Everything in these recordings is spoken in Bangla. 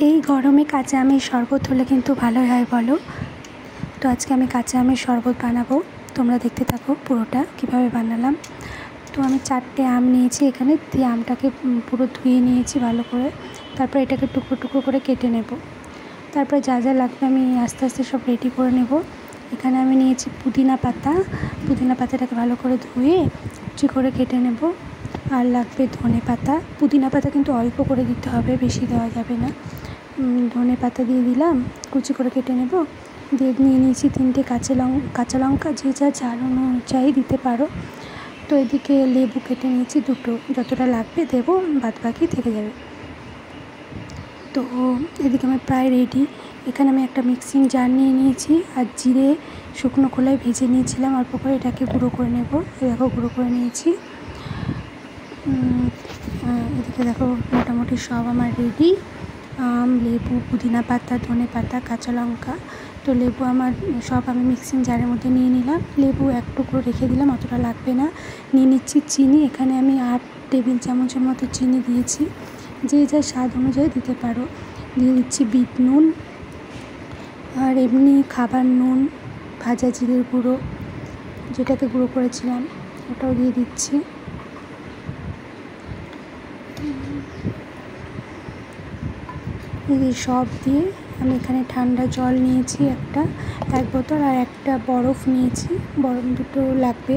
এই গরমে কাঁচা আমের শরবত হলে কিন্তু ভালোই হয় বলো। তো আজকে আমি কাঁচা আমের শরবত বানাবো, তোমরা দেখতে থাকো পুরোটা কীভাবে বানালাম। তো আমি 4টে আম নিয়েছি এখানে, দিয়ে আমটাকে পুরো ধুয়ে নিয়েছি ভালো করে। তারপর এটাকে টুকরো টুকরো করে কেটে নেব। তারপর যা যা লাগবে আমি আস্তে আস্তে সব রেডি করে নেব। এখানে আমি নিয়েছি পুদিনা পাতাটাকে ভালো করে ধুয়ে কুচি করে কেটে নেব। আর লাগবে ধনে পাতা। পুদিনা পাতা কিন্তু অল্প করে দিতে হবে, বেশি দেওয়া যাবে না। ধনে পাতা দিয়ে দিলাম, কুচি করে কেটে নেব। দিয়ে নিয়ে নিয়েছি 3টে কাঁচা লঙ্কা, যে যা ঝাল অনুযায়ী দিতে পারো। তো এদিকে লেবু কেটে নিয়েছি 2টো, যতটা লাগবে দেবো, বাদ বাকি থেকে যাবে। তো এদিকে আমার প্রায় রেডি। এখানে আমি একটা মিক্সিং জার নিয়ে নিয়েছি, আর জিরে শুকনো খোলায় ভেজে নিয়েছিলাম অল্প করে, এটাকে গুঁড়ো করে নেব। দেখো গুঁড়ো করে নিয়েছি। এদিকে দেখো মোটামুটি সব আমার রেডি। আম, লেবু, পুদিনা পাতা, ধনে পাতা, কাঁচা লঙ্কা। তো লেবু আমার সব আমি মিক্সিং জারের মধ্যে নিয়ে নিলাম। লেবু 1 টুকরো রেখে দিলাম, অতটা লাগবে না। নিয়ে নিচ্ছি চিনি। এখানে আমি 8 টেবিল চামচের মতো চিনি দিয়েছি, যে যা স্বাদ অনুযায়ী দিতে পারো। দিয়ে দিচ্ছি বিট নুন, আর এমনি খাবার নুন, ভাজা জিরের গুঁড়ো যেটাকে গুঁড়ো করেছিলাম ওটাও দিয়ে দিচ্ছি। এই সব দিয়ে আমি এখানে ঠান্ডা জল নিয়েছি, 1 বোতল, আর একটা বরফ নিয়েছি, বরফ 2টো লাগবে।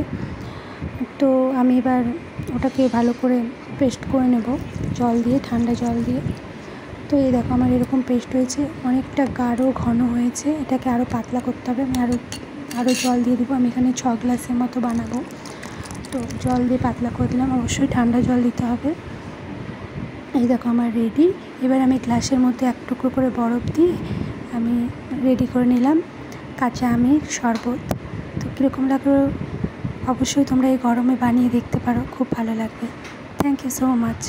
তো আমি এবার ওটাকে ভালো করে পেস্ট করে নেব জল দিয়ে, ঠান্ডা জল দিয়ে। তো এই দেখো আমার এরকম পেস্ট হয়েছে, অনেকটা গাঢ় ঘন হয়েছে। এটাকে আরও পাতলা করতে হবে। আমি আরও জল দিয়ে দেবো। আমি এখানে 6 গ্লাসের মতো বানাবো, তো জল দিয়ে পাতলা করে দিলাম। অবশ্যই ঠান্ডা জল দিতে হবে। এই দেখো আমার রেডি। এবার আমি গ্লাসের মধ্যে 1 টুকরো করে বরফ দিয়ে আমি রেডি করে নিলাম কাঁচা আমের শরবত। তো কীরকম লাগলো অবশ্যই তোমরা এই গরমে বানিয়ে দেখতে পারো, খুব ভালো লাগবে। Thank you so much.